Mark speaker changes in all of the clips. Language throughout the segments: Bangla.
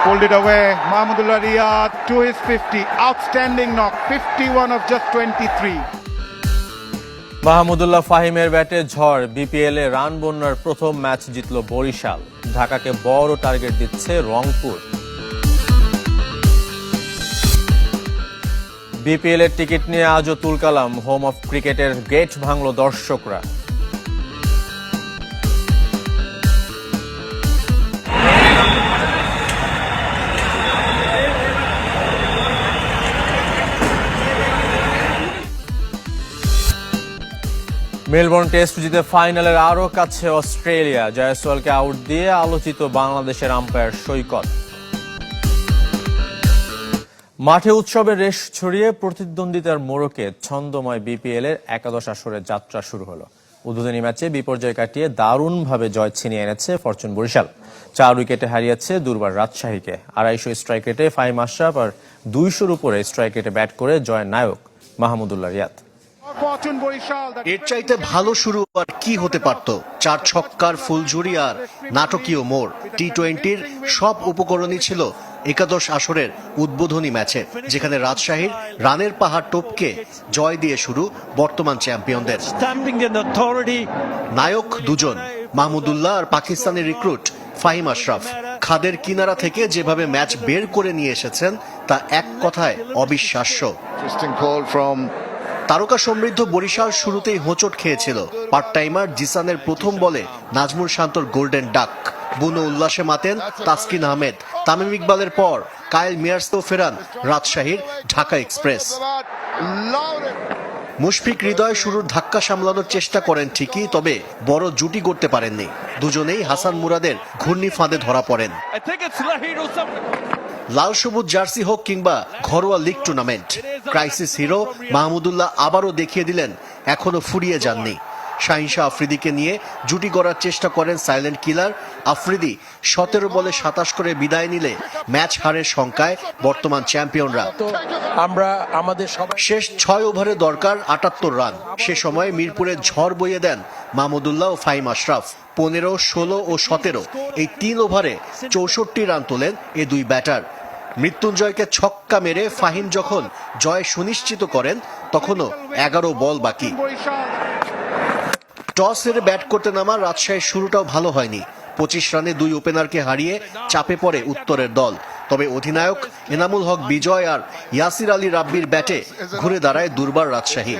Speaker 1: Pulled it away. Mahmudullah Riyad to his 50. Outstanding knock. 51 of just 23.
Speaker 2: Mahmudullah ফাহিমের ব্যাটে ঝড়। বিপিএল এ রান বন্যার প্রথম ম্যাচ জিতল বরিশাল। ঢাকাকে বড় টার্গেট দিচ্ছে রংপুর। বিপিএল এর টিকিট নিয়ে আজও তুলকালাম। হোম অফ ক্রিকেটের গেট ভাঙল দর্শকরা। মেলবোর্ন টেস্ট জিতে ফাইনালের আরও কাছে অস্ট্রেলিয়া। জয়সওয়ালকে আউট দিয়ে আলোচিত বাংলাদেশের আম্পায়ার সৈকত। মাঠে উৎসবের রেশ ছড়িয়ে প্রতিদ্বন্দ্বিতার মোড়কে ছন্দময় বিপিএল এর একাদশ আসরের যাত্রা শুরু হলো। উদ্বোধনী ম্যাচে বিপর্যয় কাটিয়ে দারুণভাবে জয় ছিনিয়ে এনেছে ফরচুন বরিশাল। 4 উইকেটে হারিয়েছে দুর্বার রাজশাহীকে। 250 স্ট্রাইক রেটে ফাহিম আশরাফ আর 200-র উপরে স্ট্রাইক রেটে ব্যাট করে জয় নায়ক মাহমুদুল্লাহ রিয়াদ।
Speaker 3: এর চাইতে ভালো শুরু আর কি হতে পারত? 4 ছক্কার ফুলঝুরি আর নাটকীয় মোড়। টি-20-র সব উপকরণই ছিল একাদশ আসরের উদ্বোধনী ম্যাচে, যেখানে রাজশাহীর রানের পাহাড় টপকে জয় দিয়ে শুরু বর্তমান চ্যাম্পিয়নদের। নায়ক দুজন, মাহমুদুল্লাহ আর পাকিস্তানের রিক্রুট ফাহিম আশরাফ। খাদের কিনারা থেকে যেভাবে ম্যাচ বের করে নিয়ে এসেছেন তা এক কথায় অবিশ্বাস্য। তারকা সমৃদ্ধ বরিশাল শুরুতেই হোঁচট খেয়েছিল। পার্ট টাইমার জিসানের প্রথম বলে নাজমুল শান্তর গোল্ডেন ডাক। বুনো উল্লাসে মাতেন তাসকিন আহমেদ। তামিম ইকবালের পর কায়েল মিয়ার্সকেও ফেরান রাজশাহীর ঢাকা এক্সপ্রেস। মুশফিক হৃদয় শুরুর ধাক্কা সামলানোর চেষ্টা করেন ঠিকই, তবে বড় জুটি গড়তে পারেননি। দুজনেই হাসান মুরাদের ঘূর্ণি ফাঁদে ধরা পড়েন। লাল সবুজ জার্সি হোক কিংবা ঘরোয়া league tournament, crisis hero Mahmudullah আবারও দেখিয়ে দিলেন এখনো ফুরিয়ে যাননি। শাহিন শাহ আফ্রিদিকে নিয়ে জুটি গড়ার চেষ্টা করেন সাইলেন্ট কিলার। আফ্রিদি 17 বলে 27 করে বিদায় নিলে ম্যাচ হারের শঙ্কায় বর্তমান চ্যাম্পিয়নরা।
Speaker 4: আমরা আমাদের
Speaker 3: শেষ 6 ওভারে দরকার 78 রান। সে সময় মিরপুরে ঝড় বইয়ে দেন মাহমুদুল্লাহ ও ফাহিম আশরাফ। 15, 16 ও 17 এই 3 ওভারে 64 রান তোলেন এ দুই ব্যাটার। মৃত্যুঞ্জয়কে ছক্কা মেরে ফাহিম যখন জয় সুনিশ্চিত করেন, তখনও 11 বল বাকি। টস হেরে ব্যাট করতে নামা রাজশাহীর শুরুটাও ভালো হয়নি। 25 রানে 2 ওপেনারকে হারিয়ে চাপে পড়ে উত্তরের দল। তবে অধিনায়ক এনামুল হক বিজয় আর ইয়াসির আলী রাব্বির ব্যাটে ঘুরে দাঁড়ায় দুর্বার রাজশাহী।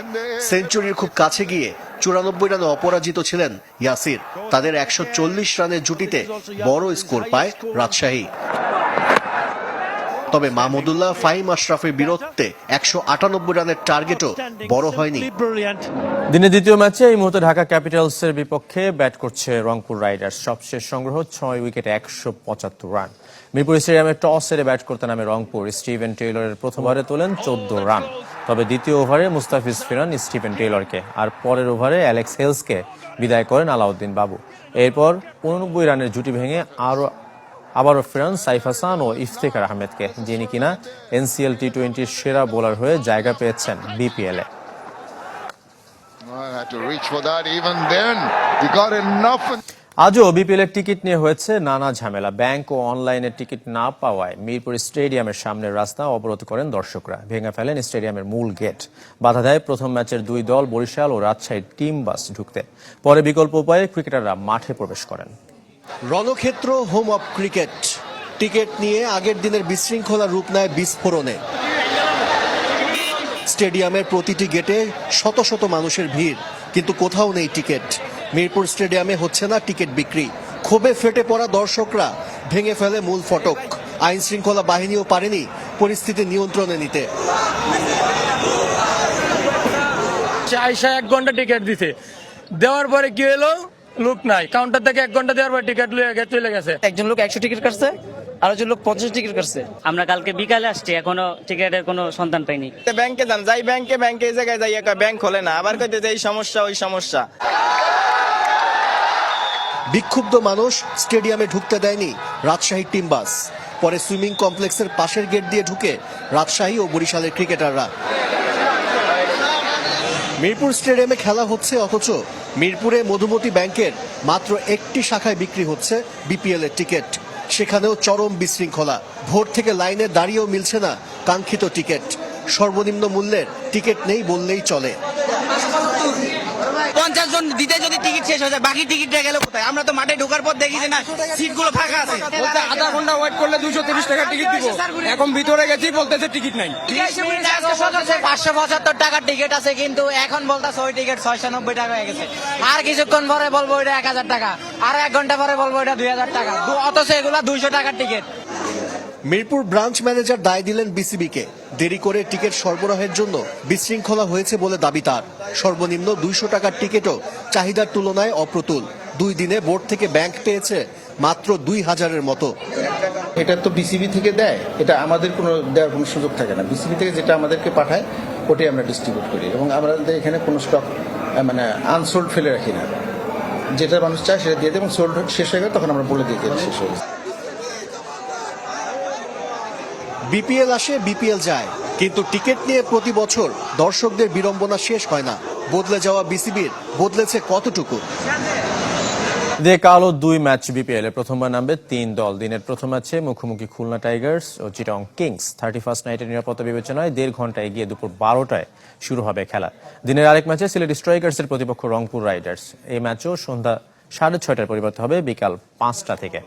Speaker 3: সেঞ্চুরির খুব কাছে গিয়ে 94 রানে অপরাজিত ছিলেন ইয়াসির। তাদের 140 রানের জুটিতে বড় স্কোর পায় রাজশাহী। তবে মাহমুদুল্লাহ ফাহিম আশরাফের বীরত্বে 198 রানের টার্গেটও বড় হয়নি।
Speaker 2: দিনের দ্বিতীয় ম্যাচে এই মুহূর্তে ঢাকা ক্যাপিটালসের বিপক্ষে ব্যাট করছে রংপুর রাইডার্স। সবশেষ সংগ্রহ 6 উইকেটে 175 রান। মিরপুর স্টেডিয়ামে টস হেরে ব্যাট করতে নামে রংপুর। স্টিভেন টেইলরের প্রথম ওভারে তোলেন 14 রান। তবে দ্বিতীয় ওভারে মুস্তাফিজ ফিরান স্টিভেন টেইলরকে, আর পরের ওভারে অ্যালেক্স হেলসকে বিদায় করেন আলাউদ্দিন বাবু। এরপর 85 রানের জুটি ভেঙে আবারও ফেরান সাইফ হাসান ও ইফতেখার আহমেদকে, যিনি কিনা এনসিএল টি-20-র সেরা বোলার হয়ে জায়গা পেয়েছেন বিপিএল এ। আজও বিপিএল এর টিকিট নিয়ে হয়েছে নানা ঝামেলা। ব্যাংক ও অনলাইনে টিকিট না পাওয়ায় মিরপুর স্টেডিয়ামের সামনের রাস্তা অবরোধ করেন দর্শকরা। ভেঙে ফেলেন স্টেডিয়ামের মূল গেট। বাধা দেয় প্রথম ম্যাচের 2 দল বরিশাল ও রাজশাহীর টিম বাস ঢুকতে। পরে বিকল্প উপায়ে ক্রিকেটাররা মাঠে প্রবেশ করেন।
Speaker 3: রণক্ষেত্র হোম অফ ক্রিকেট। টিকিট নিয়ে আগের দিনের বিশৃঙ্খলা রূপ নেয় বিস্ফোরণে। স্টেডিয়ামের প্রতিটি গেটে শত শত মানুষের ভিড়, কিন্তু কোথাও নেই টিকিট। মিরপুর স্টেডিয়ামে হচ্ছে না টিকিট বিক্রি। ক্ষোভে ফেটে পড়া দর্শকরা ভেঙে ফেলে মূল ফটক। আইন শৃঙ্খলা বাহিনীও পারেনি পরিস্থিতি নিয়ন্ত্রণে নিতে।
Speaker 4: 1 ঘন্টা টিকিট দিতে দেওয়ার পরে কি হলো, লোক নাই। কাউন্টার থেকে 1 ঘন্টা দেওয়ার পরে টিকিট চলে গেছে।
Speaker 5: একজন লোক 100 টিকিট কাটছে, আর একজন লোক 50 টিকিট কাটছে।
Speaker 6: আমরা কালকে বিকালে আসছি, এখনো টিকিটের কোনো সন্ধান পাইনি।
Speaker 7: ব্যাংকে যান, যাই ব্যাংকে এই জায়গায় যাই, ব্যাংক খোলে না, আবার কইতে যে এই সমস্যা ওই সমস্যা।
Speaker 3: বিক্ষুব্ধ মানুষ স্টেডিয়ামে ঢুকতে দেয়নি রাজশাহী টিম বাস। পরে সুইমিং কমপ্লেক্সের পাশের গেট দিয়ে ঢুকে রাজশাহী ও বরিশালের ক্রিকেটাররা। মিরপুর স্টেডিয়ামে খেলা হচ্ছে, অথচ মিরপুরে মধুমতি ব্যাংকের মাত্র একটি শাখায় বিক্রি হচ্ছে বিপিএল এর টিকিট। সেখানেও চরম বিশৃঙ্খলা। ভোর থেকে লাইনে দাঁড়িয়েও মিলছে না কাঙ্ক্ষিত টিকিট। সর্বনিম্ন মূল্যের টিকিট নেই বললেই চলে।
Speaker 5: 50 জন দিতে যদি টিকিট শেষ হয়ে যায়, বাকি টিকিটটা গেল কোথায়? আমরা তো মাঠে ঢোকার পর দেখি যে না, সিটগুলো ফাঁকা আছে।
Speaker 4: বলতে আধা ঘন্টা ওয়েট করলে 230 টাকা টিকিট দিব, এখন ভিতরে গেছি বলতেছে টিকিট নাই।
Speaker 5: 575 টাকার টিকিট আছে, কিন্তু এখন বলতেছে ওই টিকিট 690 টাকা হয়ে গেছে। আর কিছুক্ষণ পরে বলবো ওইটা 1000 টাকা, আর 1 ঘন্টা পরে বলবো ওইটা 2000 টাকা, অথচ এগুলা 200 টাকার টিকিট।
Speaker 3: মিরপুর ব্রাঞ্চ ম্যানেজার দায় দিলেন বিসিবিকে। দেরি করে টিকিট সরবরাহের জন্য বিশৃঙ্খলা হয়েছে বলে দাবি তার। সর্বনিম্ন 200 টাকার টিকিটও চাহিদার তুলনায় অপ্রতুল। 2 দিনে বোর্ড থেকে ব্যাংক পেয়েছে মাত্র 2000-এর মতো।
Speaker 8: এটা তো বিসিবি থেকে দেয়, এটা আমাদের কোনো দেওয়ার কোনো সুযোগ থাকে না। বিসিবি থেকে যেটা আমাদেরকে পাঠায় ওটাই আমরা ডিস্ট্রিবিউট করি, এবং আমাদের এখানে কোনো স্টক মানে আনসোল্ড ফেলে রাখি না। যেটা মানুষ চায় সেটা দিয়ে দেয়, এবং সোল্ড শেষ হয়ে গেলে তখন আমরা বলে দিই যে শেষ হয়ে গেছে।
Speaker 3: বিপিএল আসে, বিপিএল যায়, কিন্তু টিকিট নিয়ে প্রতি বছর দর্শকদের বিড়ম্বনা শেষ হয় না। বদলে যাওয়া বিসিবির বদলেছে কতটুকু?
Speaker 2: কালো 2 ম্যাচ বিপিএল এ প্রথমবার নামবে 3 দল। দিনের প্রথম ম্যাচে মুখোমুখি খুলনা টাইগার্স ও চিটাগং কিংস। 31st নাইটের নিরাপত্তা বিবেচনায় 1.5 ঘন্টা এগিয়ে দুপুর 12টায় শুরু হবে খেলা। দিনের আরেক ম্যাচে সিলেট স্ট্রাইকার্সের প্রতিপক্ষ রংপুর রাইডার্স। এই ম্যাচও সন্ধ্যা 6:30টার পরিবর্তে হবে বিকাল 5টা থেকে।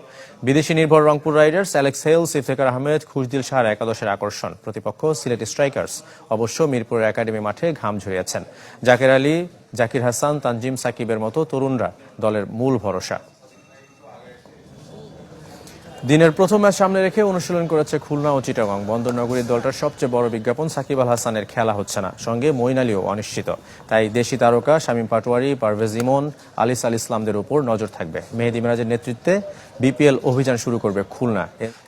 Speaker 2: বিদেশি নির্ভর Rangpur Riders, Alex Hales, Iftekhar Ahmed, Khushdil শাহর একাদশের আকর্ষণ। প্রতিপক্ষ সিলেট স্ট্রাইকার্স অবশ্য মিরপুরের একাডেমি মাঠে ঘাম ঝরিয়েছেন। জাকের আলী, জাকির হাসান, তানজিম সাকিবের মতো তরুণরা দলের মূল ভরসা। দিনের প্রথম ম্যাচ সামনে রেখে অনুশীলন করেছে খুলনা ও চিটাগং। বন্দরনগরীর দলটার সবচেয়ে বড় বিজ্ঞাপন সাকিব আল হাসানের খেলা হচ্ছে না, সঙ্গে মঈন আলীও অনিশ্চিত। তাই দেশি তারকা শামীম পাটোয়ারি, পারভেজ ইমন, আলিস আল ইসলামদের উপর নজর থাকবে। মেহেদী মিরাজের নেতৃত্বে বিপিএল অভিযান শুরু করবে খুলনা।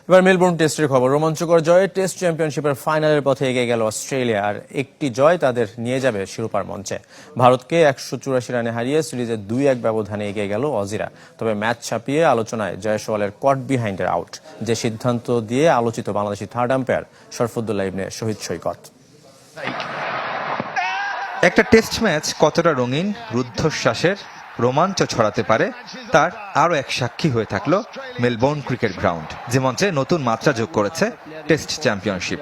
Speaker 2: এবার মেলবোর্ন টেস্টের খবর। রোমাঞ্চকর জয়ে টেস্ট চ্যাম্পিয়নশিপের ফাইনালের পথে এগিয়ে গেল অস্ট্রেলিয়া, আর একটি জয় তাদের নিয়ে যাবে শিরোপার মঞ্চে। ভারতকে 184 রানে হারিয়ে সিরিজে 2-1 ব্যবধানে এগিয়ে গেল অজিরা। তবে ম্যাচ ছাপিয়ে আলোচনায় জয়সওয়ালের কট বিহাইন্ডের আউট, যে সিদ্ধান্ত দিয়ে আলোচিত বাংলাদেশি থার্ড আম্পায়ার শরফুদ্দুল্লাহ ইবনে শহীদ সৈকত।
Speaker 9: একটা টেস্ট ম্যাচ কতটা রঙিন, রুদ্ধশ্বাসের, রোমাঞ্চ ছড়াতে পারে তার আরও এক সাক্ষী হয়ে থাকলো মেলবোর্ন ক্রিকেট গ্রাউন্ড, যে মঞ্চে নতুন মাত্রা যোগ করেছে টেস্ট চ্যাম্পিয়নশিপ।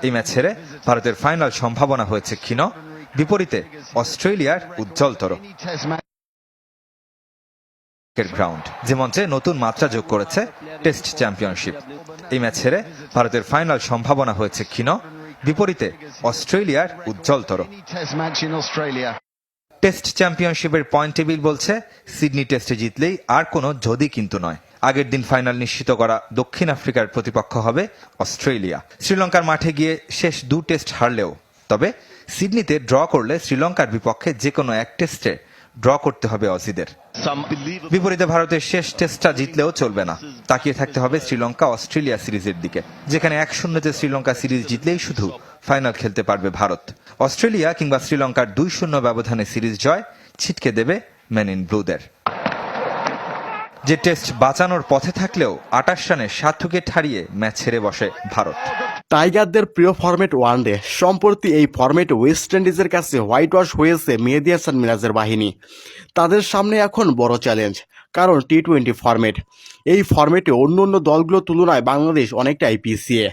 Speaker 9: এই ম্যাচ হেরে ভারতের ফাইনাল সম্ভাবনা হয়েছে ক্ষীণ, বিপরীতে অস্ট্রেলিয়ার উজ্জ্বলতর। গ্রাউন্ড, যে মঞ্চে নতুন মাত্রা যোগ করেছে টেস্ট চ্যাম্পিয়নশিপ। এই ম্যাচ হেরে ভারতের ফাইনাল সম্ভাবনা হয়েছে ক্ষীণ, বিপরীতে অস্ট্রেলিয়ার উজ্জ্বলতর। টেস্ট চ্যাম্পিয়নশিপের পয়েন্ট টেবিল বলছে সিডনি টেস্টে জিতলেই আর কোনো যদি কিন্তু নয়। আগের দিন ফাইনাল নিশ্চিত করা দক্ষিণ আফ্রিকার প্রতিপক্ষ হবে অস্ট্রেলিয়া। শ্রীলঙ্কার মাঠে গিয়ে শেষ 2 টেস্ট হারলেও, তবে সিডনিতে ড্র করলে শ্রীলঙ্কার বিপক্ষে যে কোনো এক টেস্টে ড্র করতে হবে অজিদের। বিপরীতে ভারতের শেষ টেস্টটা জিতলেও চলবে না, তাকিয়ে থাকতে হবে শ্রীলঙ্কা অস্ট্রেলিয়া সিরিজের দিকে, যেখানে 1-0-তে শ্রীলঙ্কা সিরিজ জিতলেই শুধু ফাইনাল খেলতে পারবে ভারত। অস্ট্রেলিয়া কিংবা শ্রীলঙ্কার 2-0 ব্যবধানে সিরিজ জয় ছিটকে দেবে মেন ইন ব্লুদের, যে টেস্ট বাঁচানোর পথে থাকলেও 28 রানে 7 উইকেট হারিয়ে ম্যাচ হেরে বসে ভারত।
Speaker 10: টাইগারদের প্রিয় ফরম্যাট ওয়ানডে। সম্প্রতি এই ফরম্যাটে ওয়েস্ট ইন্ডিজের কাছে হোয়াইট ওয়াশ হয়েছে মেহেদী হাসান মিরাজের বাহিনী। তাদের সামনে এখন বড় চ্যালেঞ্জ, কারণ টি-20 ফরম্যাট। এই ফরম্যাটে অন্য দলগুলোর তুলনায় বাংলাদেশ অনেকটাই পিছিয়ে।